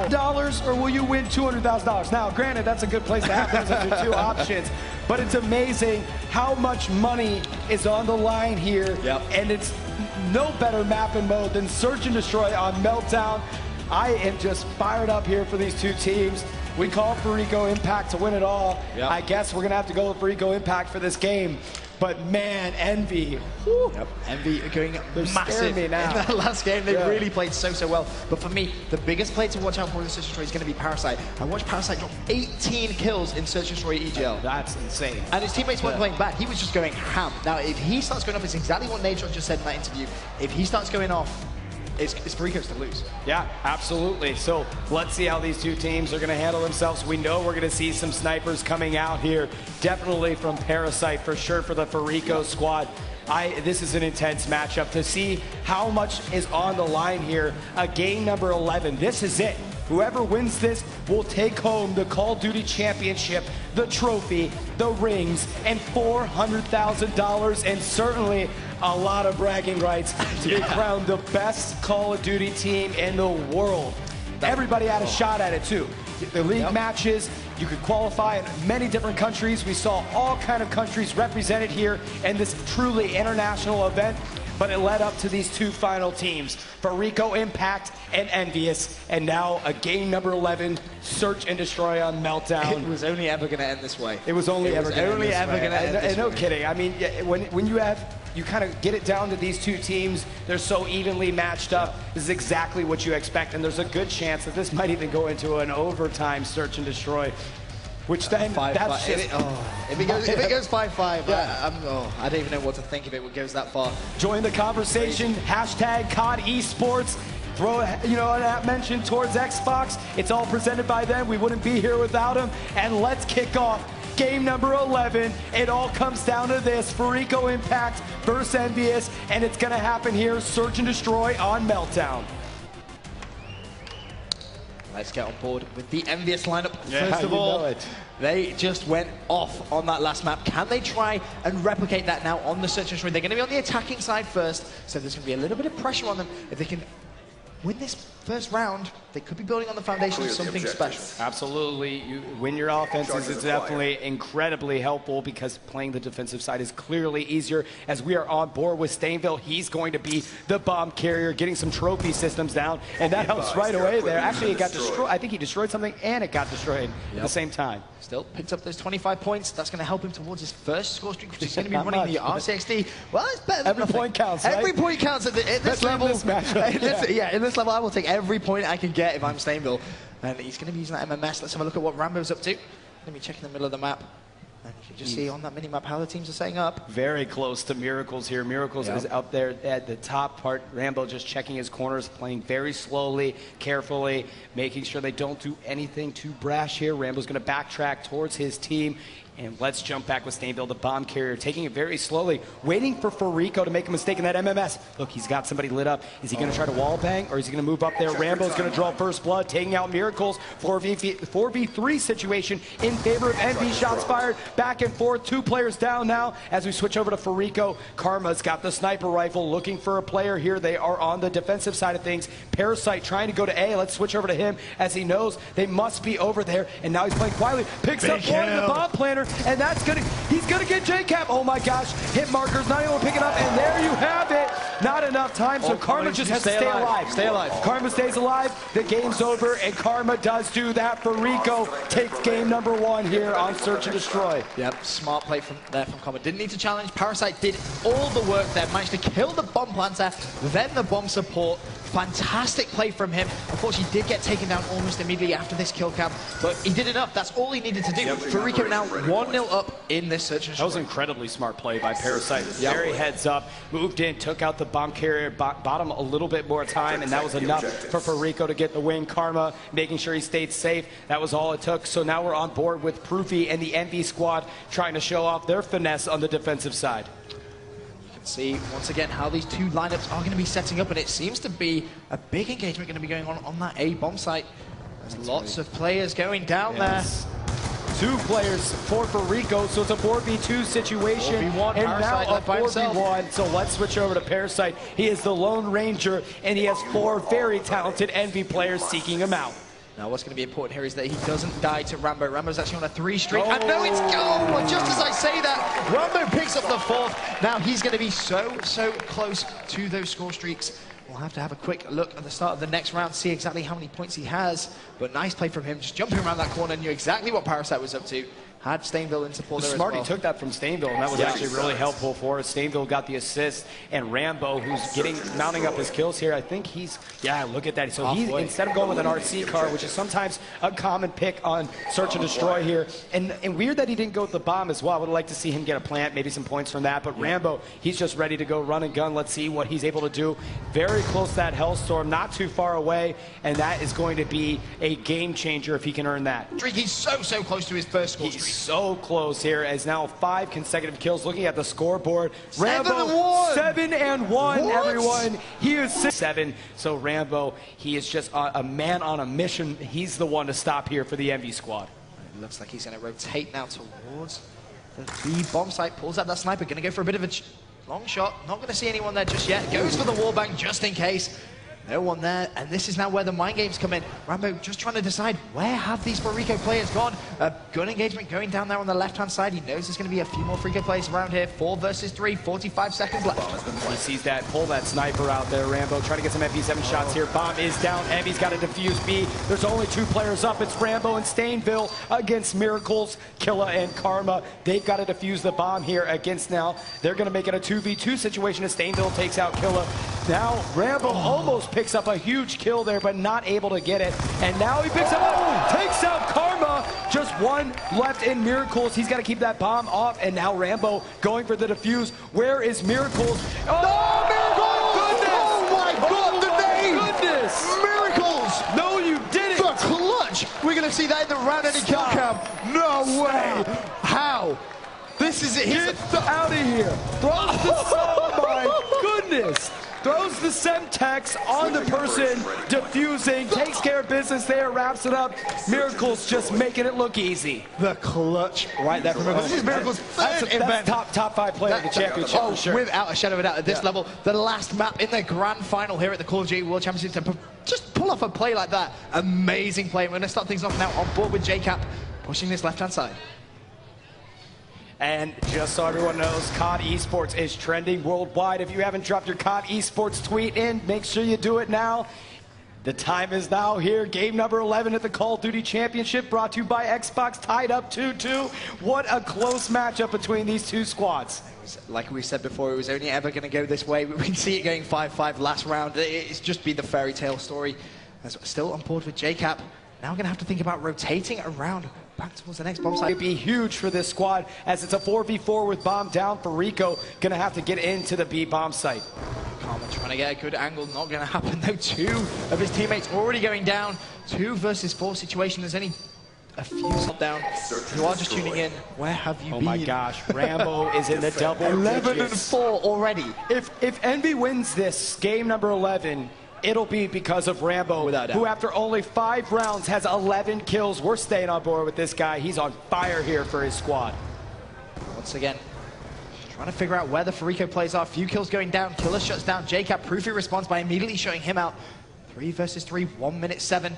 dollars, or will you win $200,000? Now, granted, that's a good place to have those as your two options, but it's amazing how much money is on the line here, and it's no better map and mode than Search and Destroy on Meltdown. I am just fired up here for these two teams. We call Fariko Impact to win it all. I guess we're going to have to go with Fariko Impact for this game. But man, Envy. Envy are going massive me now. in that last game. They really played so well. But for me, the biggest player to watch out for in Search and Destroy is going to be Parasite. I watched Parasite drop 18 kills in Search and Destroy EGL. That's insane. And his teammates weren't playing bad. He was just going ham. Now, if he starts going off, it's exactly what Natron just said in that interview. If he starts going off, it's Fariko's to lose. Yeah, absolutely. So let's see how these two teams are going to handle themselves. We know we're going to see some snipers coming out here, definitely from Parasite for sure for the Fariko squad. This is an intense matchup to see how much is on the line here. Game number 11. This is it. Whoever wins this will take home the Call of Duty Championship, the trophy, the rings, and $400,000, and certainly a lot of bragging rights to be crowned the best Call of Duty team in the world. Everybody had a shot at it too. The league matches, you could qualify in many different countries. We saw all kind of countries represented here in this truly international event. But it led up to these two final teams, Fariko Impact and EnVyUs, and now a game number 11, Search and Destroy on Meltdown. It was only ever going to end this way. It was only ever going to end this way. No kidding. I mean, when you kind of get it down to these two teams, they're so evenly matched up. This is exactly what you expect, and there's a good chance that this might even go into an overtime Search and Destroy. Which then, that's just... If it goes 5-5, I don't even know what to think if it goes that far. Join the conversation, hashtag COD Esports. Throw an mention towards Xbox. It's all presented by them. We wouldn't be here without them. And let's kick off game number 11. It all comes down to this, Fariko Impact versus EnVyUs, and it's going to happen here, Search and Destroy on Meltdown. Let's get on board with the EnVyUs lineup. First of all, they just went off on that last map. Can they try and replicate that now on the Search and Destroy? They're going to be on the attacking side first, so there's going to be a little bit of pressure on them. If they can win this first round, they could be building on the foundation of something special. Absolutely. You win your offenses is definitely incredibly helpful because playing the defensive side is clearly easier. As we are on board with Stainville, he's going to be the bomb carrier, getting some trophy systems down, and that helps right away there. Actually, it got destroyed. I think he destroyed something, and it got destroyed at the same time. Still picked up those 25 points. That's going to help him towards his first score streak, which is going to be running the RCXD. Well, it's better than every point counts, right? Every point counts at this level. In this level, I will take every point I can get if I'm Stainville. And he's going to be using that MMS. Let's have a look at what Rambo's up to. Let me check in the middle of the map. And you can just see on that mini-map how the teams are setting up. Very close to Miracles here. Miracles is up there at the top part. Rambo just checking his corners, playing very slowly, carefully, making sure they don't do anything too brash here. Rambo's going to backtrack towards his team. And let's jump back with Stainville, the bomb carrier, taking it very slowly, waiting for Fariko to make a mistake in that MMS. Look, he's got somebody lit up. Is he going to try to wall bang, or is he going to move up there? Rambo's going to draw first blood, taking out Miracles. 4v3 situation in favor of Envy. Shots fired back and forth. Two players down now as we switch over to Fariko. Karma's got the sniper rifle, looking for a player here. They are on the defensive side of things. Parasite trying to go to A. Let's switch over to him as he knows they must be over there. And now he's playing quietly. Picks up one of the bomb planter. And he's gonna get J-Cap. Oh my gosh, hit markers, not even picking up, and there you have it. Not enough time, so Karma just has to stay alive. Stay alive. Karma stays alive, the game's over, and Karma does do that. Fariko takes game number 1 here on Search and Destroy. Yep, smart play from Karma. Didn't need to challenge. Parasite did all the work there, managed to kill the bomb planter, then the bomb support. Fantastic play from him. Unfortunately, he did get taken down almost immediately after this kill cam, but he did enough. That's all he needed to do. Fariko now 1-0 up in this Search and Destroy. That was an incredibly smart play by Parasite. Very heads up, moved in, took out the bomb carrier, bought him a little bit more time, and that was enough for Fariko to get the win. Karma making sure he stayed safe. That was all it took. So now we're on board with Proofy and the Envy squad trying to show off their finesse on the defensive side. See once again how these two lineups are going to be setting up, and it seems to be a big engagement going to be going on that A bomb site. There's lots of players going down there. 2 players for Fariko, so it's a 4v2 situation. 4v1, and now a by himself. 4v1. So let's switch over to Parasite. He is the Lone Ranger, and he has 4 very talented EnVy players seeking him out. Now, what's going to be important here is that he doesn't die to Rambo. Rambo's actually on a 3 streak. And no, it's go! Just as I say that, Rambo picks up the 4th. Now he's going to be so close to those score streaks. We'll have to have a quick look at the start of the next round, see exactly how many points he has. But nice play from him, just jumping around that corner, knew exactly what Parasite was up to. Had Stainville in support there as well. Smart, he took that from Stainville, and that was actually really helpful for us. Stainville got the assist, and Rambo, who's mounting up his kills here, I think he's, look at that. So he, instead of going with an RC car, which is sometimes a common pick on Search and Destroy here, and weird that he didn't go with the bomb as well. I would like to see him get a plant, maybe some points from that, but Rambo, he's just ready to go run and gun. Let's see what he's able to do. Very close to that Hellstorm, not too far away, and that is going to be a game changer if he can earn that. He's so close to his first score streak. He's so close here, as now 5 consecutive kills. Looking at the scoreboard, Rambo 7-1, everyone. He is 6-7. So Rambo, he is just a man on a mission. He's the one to stop here for the EnVy squad. It looks like he's going to rotate now towards the B bomb site. Pulls out that sniper, going to go for a bit of a long shot. Not going to see anyone there just yet. Goes for the wallbang just in case. No one there, and this is now where the mind games come in. Rambo just trying to decide where have these Fariko players gone. Gun engagement going down there on the left-hand side. He knows there's going to be a few more Fariko players around here. 4 versus 3, 45 seconds left. He sees that, pull that sniper out there, Rambo, trying to get some MP7 shots here. Bomb is down, EnVy's got to defuse B. There's only 2 players up. It's Rambo and Stainville against Miracles, Killa, and Karma. They've got to defuse the bomb here against now. They're going to make it a 2v2 situation as Stainville takes out Killa. Now Rambo almost picks up a huge kill there, but not able to get it. And now he picks up, takes out Karma. Just 1 left in Miracles. He's got to keep that bomb off. And now Rambo going for the defuse. Where is Miracles? Oh, Miracles! Oh my God, the name! Goodness! Miracles! No, you didn't! The clutch! We're going to see that in the round-ending kill cam. No way! How? This is it. Get out of here! Throws the oh my goodness! Throws the Semtex on the person, diffusing, takes care of business there, wraps it up. Miracles just making it look easy. The clutch right there from Miracles. This is Miracles' third event. That's top 5 player of the championship for sure. Without a shadow of a doubt at this level. The last map in the grand final here at the Call of Duty World Championship to just pull off a play like that. Amazing play. We're going to start things off now on board with JCap, pushing this left-hand side. And just so everyone knows, COD Esports is trending worldwide. If you haven't dropped your COD Esports tweet in, make sure you do it now. The time is now here. Game number 11 at the Call of Duty Championship, brought to you by Xbox, tied up 2-2. What a close matchup between these 2 squads. Like we said before, it was only ever going to go this way. We can see it going 5-5 last round. It's just been the fairy tale story. Still on board with JCap. Now we're going to have to think about rotating around back towards the next bomb site. It'd be huge for this squad, as it's a 4v4 with bomb down. Fariko going to have to get into the B bomb site. Karma trying to get a good angle, not going to happen though. 2 of his teammates already going down. 2 versus 4 situation. There's only a few down. You are just tuning in. Where have you been? Oh my gosh, Rambo is in the double 11-4 already. If EnVy wins this game number 11, it'll be because of Rambo, who after only 5 rounds has 11 kills. We're staying on board with this guy. He's on fire here for his squad. Once again, trying to figure out where the Fariko plays are. Few kills going down. Killer shuts down JCap. Proofy responds by immediately shutting him out. 3 versus 3, 1 minute 7.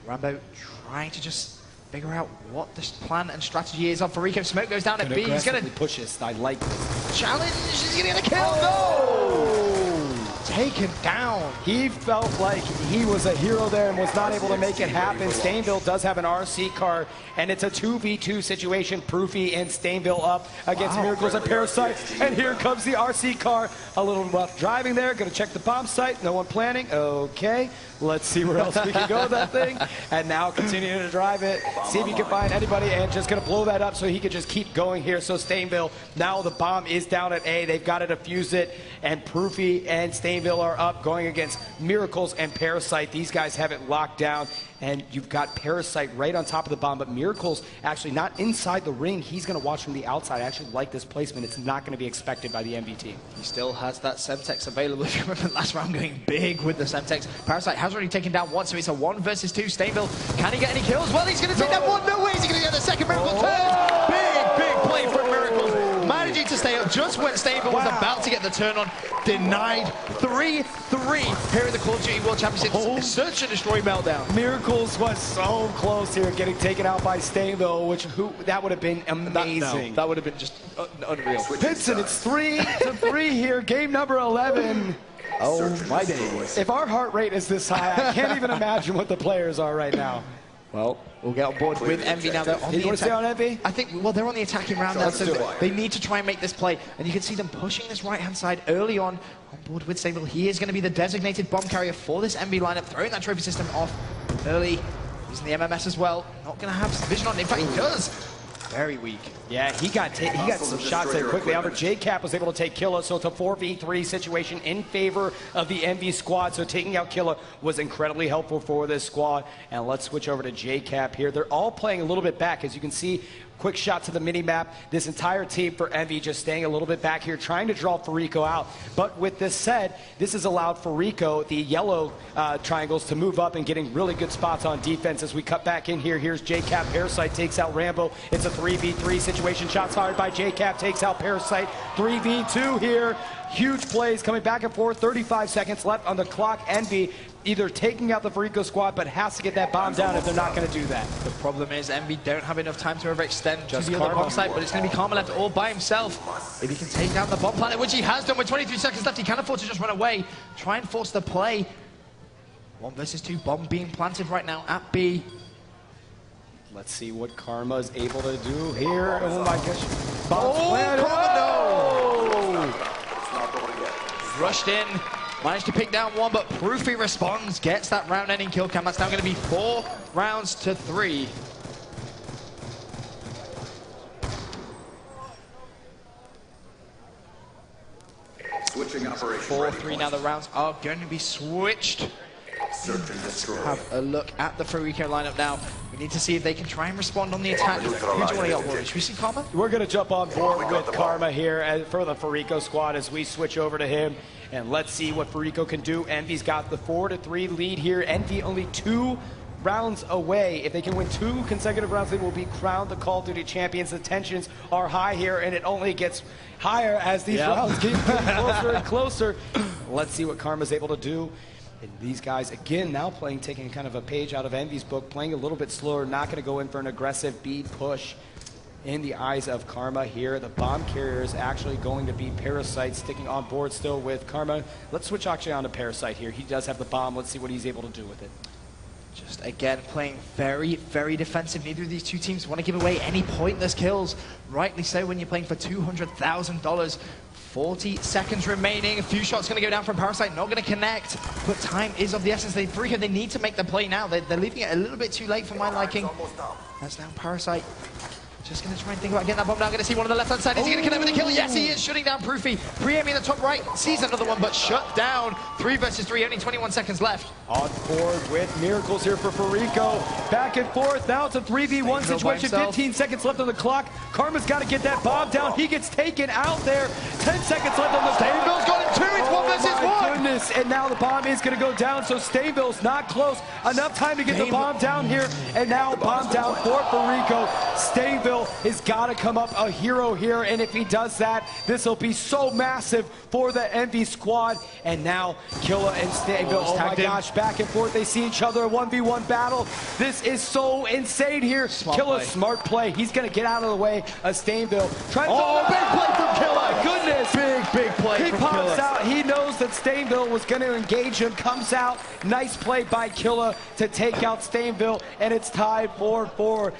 Rambo trying to just figure out what this plan and strategy is on Fariko. Smoke goes down at B. He's going to push this. I like this. Challenge. He's going to get a kill. No! Taken down. He felt like he was a hero there and was not able to make it happen. Stainville does have an RC car, and it's a 2v2 situation. Proofy and Stainville up against Miracles and Parasite. And here comes the RC car. A little rough driving there. Going to check the bomb site. No one planning. Okay. Let's see where else we can go with that thing. And now continuing to drive it. See if he can find anybody, and just going to blow that up so he can just keep going here. So Stainville, now the bomb is down at A. They've got to defuse it. And Proofy and Stainville are up going against Miracles and Parasite. These guys have it locked down. And you've got Parasite right on top of the bomb, but Miracles actually not inside the ring. He's going to watch from the outside. I actually like this placement. It's not going to be expected by the MV team. He still has that Semtex available. If you remember last round going big with the Semtex. Parasite has already taken down one, so it's a 1 versus 2. Stainville, can he get any kills? Well, he's going to take that one. No way is he going to get the second. Miracle turn. Big play from Miracles. Managing to stay up just when Stainville was about to get the turn on. Denied 3-3 here in the Call of Duty World Championship. Search and destroy meltdown. Miracles was so close here, getting taken out by Stainville, that would have been amazing. That would have been just unreal. Vincent, it's 3-3 here, game number 11. Oh my days. If our heart rate is this high, I can't even imagine what the players are right now. Well, we'll get on board with EnVy now. They're on you want to stay on EnVy? I think, well, they're on the attacking round now, so they need to try and make this play. And you can see them pushing this right-hand side early on board with Stainville. He is going to be the designated bomb carrier for this EnVy lineup, throwing that trophy system off early. Using the MMS as well. Not going to have vision on. In fact, he does. Very weak. Yeah, he got some shots there quickly. However, JCap was able to take Killa, so it's a 4v3 situation in favor of the EnVy squad. So taking out Killa was incredibly helpful for this squad. And let's switch over to JCap here. They're all playing a little bit back, as you can see. Quick shot to the mini-map. This entire team for EnVy just staying a little bit back here, trying to draw Fariko out. But with this said, this has allowed Fariko, the yellow triangles, to move up and getting really good spots on defense. As we cut back in here, here's JCap. Parasite takes out Rambo. It's a 3v3 situation. Shots fired by JCap, takes out Parasite. 3v2 here. Huge plays coming back and forth. 35 seconds left on the clock. EnVy either taking out the Fariko squad, but has to get that bomb down if they're not going to do that. The problem is EnVy don't have enough time to overextend to the other bomb site, but it's going to be Karma left all by himself. If he can take down the bomb planet, which he has done with 23 seconds left, he can't afford to just run away. Try and force the play. 1 versus 2, bomb being planted right now at B. Let's see what Karma is able to do here. Oh my gosh. Karma, no! Rushed in. Managed to pick down one, but Proofy responds, gets that round-ending kill cam. That's now going to be 4 rounds to 3. Switching operation. 4-3 now. The rounds are going to be switched. Let's have a look at the Fariko lineup now. We need to see if they can try and respond on the attack. Who do you want to get on board? Should we see Karma? We're going to jump on board with Karma here for the Fariko squad as we switch over to him. And let's see what Fariko can do. EnVy's got the 4-3 lead here. EnVy only 2 rounds away. If they can win 2 consecutive rounds, they will be crowned the Call of Duty champions. The tensions are high here, and it only gets higher as these rounds keep getting closer and closer. Let's see what Karma's able to do. And these guys, again, now taking kind of a page out of EnVy's book, playing a little bit slower, not going to go in for an aggressive bead push. In the eyes of Karma here, the bomb carrier is actually going to be Parasite, sticking on board still with Karma. Let's switch actually on to Parasite here. He does have the bomb. Let's see what he's able to do with it. Just again playing very, very defensive. Neither of these two teams want to give away any pointless kills. Rightly so when you're playing for $200,000. 40 seconds remaining. A few shots going to go down from Parasite. Not going to connect. But time is of the essence. They need to make the play now. They're leaving it a little bit too late for my liking. That's now Parasite. Just going to try and think about getting that bomb down. Going to see one on the left-hand side. Is he going to connect with the kill? Yes, he is. Shutting down Proofy. Pre-aiming in the top right. Sees another one, but shut down. 3 versus 3. Only 21 seconds left. On board with Miracles here for Fariko. Back and forth. Now it's a 3v1 situation. 15 seconds left on the clock. Karma's got to get that bomb down. He gets taken out there. 10 seconds left on the Stainville's got him 2. It's 1 versus 1. Goodness. And now the bomb is going to go down. So Stainville's not close. Enough time to get the bomb down here. And now bomb down for Fariko. Stainville has got to come up a hero here, and if he does that, this will be so massive for the EnVy squad. And now Killa and Stainville, oh my gosh, back and forth. They see each other, a 1v1 battle. This is so insane here. Killa's smart play. He's going to get out of the way of Stainville. Big play from Killa. My goodness. Big play He from pops Killa. out. He knows that Stainville was going to engage him. Comes out. Nice play by Killa to take out Stainville, and it's tied 4-4.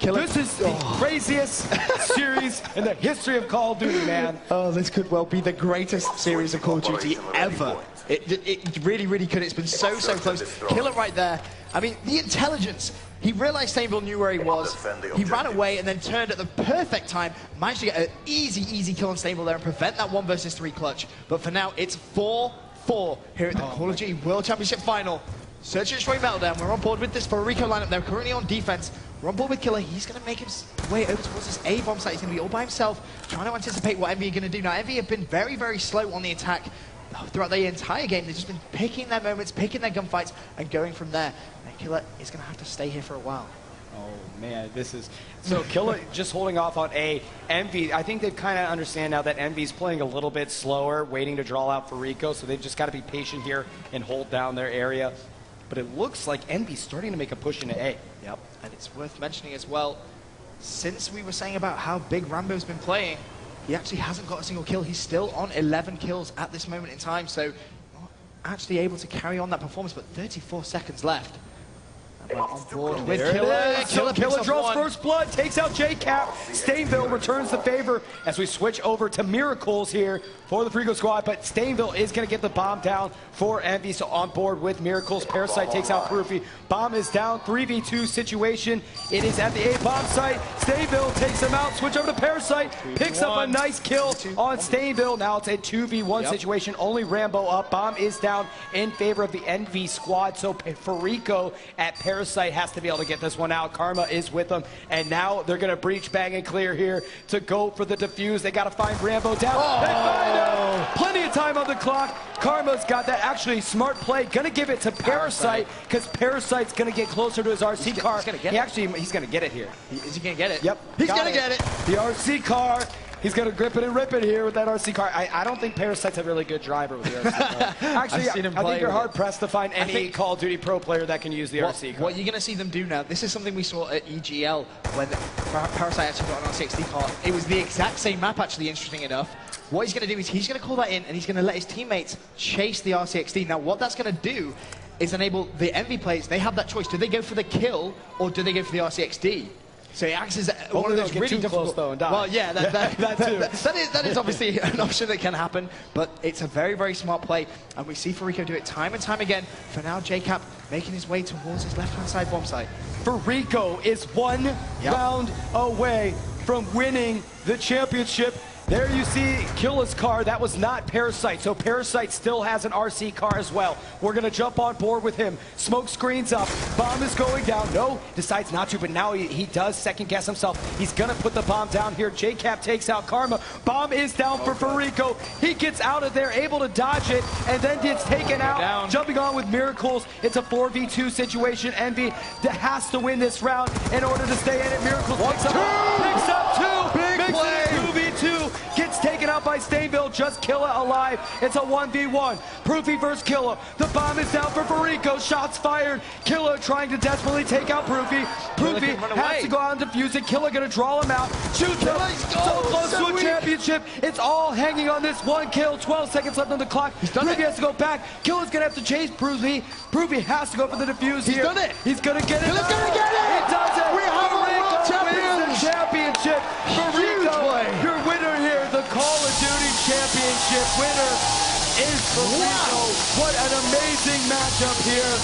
This is the craziest series in the history of Call of Duty, man. Oh, this could well be the greatest series of Call of Duty ever. It really, really could. It's been so close. Killa right there. I mean, the intelligence He realized Stainville knew where he was. He ran away and then turned at the perfect time. Managed to get an easy kill on Stainville there and prevent that 1 versus 3 clutch. But for now, it's 4-4 here at the Call of Duty World Championship Final. Search and Destroy Meltdown. We're on board with this Fariko lineup. They're currently on defense. We're on board with Killer. He's going to make his way over towards this A bomb site. He's going to be all by himself, trying to anticipate what EnVy are going to do. Now, EnVy have been very slow on the attack throughout the entire game. They've just been picking their moments, picking their gunfights, and going from there. And Killer is going to have to stay here for a while. Oh, man, this is... So, Killer just holding off on A. EnVy, I think they kind of understand now that EnVy's playing a little bit slower, waiting to draw out Fariko, so they've just got to be patient here and hold down their area. But it looks like EnVy's starting to make a push into A. Yep, and it's worth mentioning as well, since we were saying about how big Rambo's been playing, he actually hasn't got a single kill. He's still on 11 kills at this moment in time, so not actually able to carry on that performance, but 34 seconds left. And we're on board with Killer. Killer draws first blood, takes out JCap. Stainville returns the favor as we switch over to Miracles here for the Fariko squad, but Stainville is going to get the bomb down for EnVy, so on board with Miracles. Parasite takes out Proofy. Bomb is down, 3v2 situation. It is at the A bomb site. Stainville takes him out, switch over to Parasite, picks up a nice kill on Stainville. Now it's a 2v1 situation, only Rambo up. Bomb is down in favor of the EnVy squad, so Fariko at Parasite has to be able to get this one out. Karma is with them, and now they're going to breach, bang, and clear here to go for the defuse. They got to find Rambo down. They find him. Plenty of time on the clock. Karma's got that. Actually, smart play. Going to give it to Parasite because Parasite's going to get closer to his RC car. He's going to get it here. Is he going to get it? Yep. He's going to get it. The RC car. He's going to grip it and rip it here with that RC car. I don't think Parasite's a really good driver with the RC car. Actually, I think you're hard-pressed to find any Call of Duty Pro player that can use the RC car. What you're going to see them do now, this is something we saw at EGL when Parasite actually got an RC car. It was the exact same map, actually, interesting enough. What he's going to do is he's going to call that in, and he's going to let his teammates chase the RCXD. Now, what that's going to do is enable the EnVy players, they have that choice. Do they go for the kill, or do they go for the RCXD? So he acts as one of those really difficult... Though, and die. Well, yeah, that is obviously an option that can happen, but it's a very smart play, and we see Fariko do it time and time again. For now, JCap making his way towards his left-hand side bomb site. Fariko is one round away from winning the championship. There you see Killer's car. That was not Parasite, so Parasite still has an RC car as well. We're going to jump on board with him. Smoke screens up. Bomb is going down. No, decides not to, but now he does second-guess himself. He's going to put the bomb down here. JCap takes out Karma. Bomb is down for Fariko. He gets out of there, able to dodge it, and then gets taken out. Jumping on with Miracles. It's a 4v2 situation. EnVy has to win this round in order to stay in it. Miracles picks up two. Big play. 2v2. Gets taken out by Stainville, just Killer alive. It's a 1v1. Proofy versus Killer. The bomb is down for Fariko. Shots fired. Killer trying to desperately take out Proofy. Proofy has to go out and defuse it. Killer gonna draw him out. Shoots him. So close to a championship. It's all hanging on this one kill. 12 seconds left on the clock. Proofy has to go back. Killer's gonna have to chase Proofy. Proofy has to go for the defuse here. He's done it. He's gonna get it. Killer's gonna get it. He does it. We have a world champion. Wins the championship. Fariko, your winner here. The Call of Duty Championship winner is Fariko. What an amazing matchup here.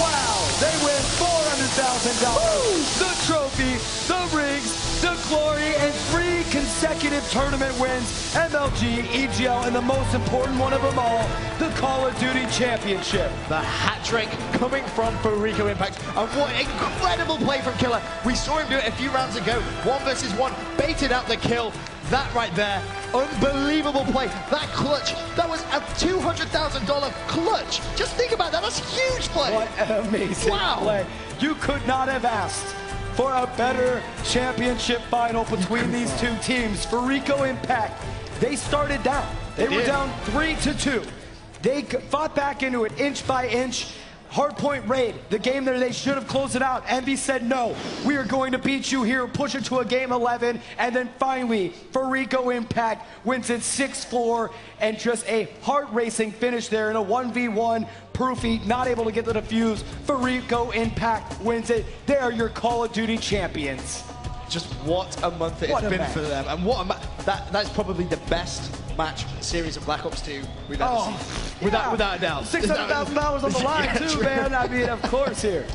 Wow, they win $400,000, the trophy, the rings, the glory, and 3 consecutive tournament wins, MLG, EGL, and the most important one of them all, the Call of Duty Championship. The hat trick coming from Fariko Impact, and what incredible play from Killer. We saw him do it a few rounds ago, 1 versus 1, baited out the kill. That right there, unbelievable play. That clutch, that was a $200,000 clutch. Just think about that, that's a huge play. What an amazing play. You could not have asked for a better championship final between these two teams. Fariko Impact, they started down. They were down 3-2. They fought back into it inch by inch. Hardpoint raid, the game that they should have closed it out. EnVy said, no, we are going to beat you here, push it to a game 11, and then finally, Fariko Impact wins it 6-4, and just a heart-racing finish there in a 1v1. Proofy not able to get the defuse. Fariko Impact wins it. They are your Call of Duty champions. Just what a month it's been for them, and what a that's probably the best match series of Black Ops 2 we've ever seen. Without a doubt. $600,000 on the line too, man. I mean, of course here.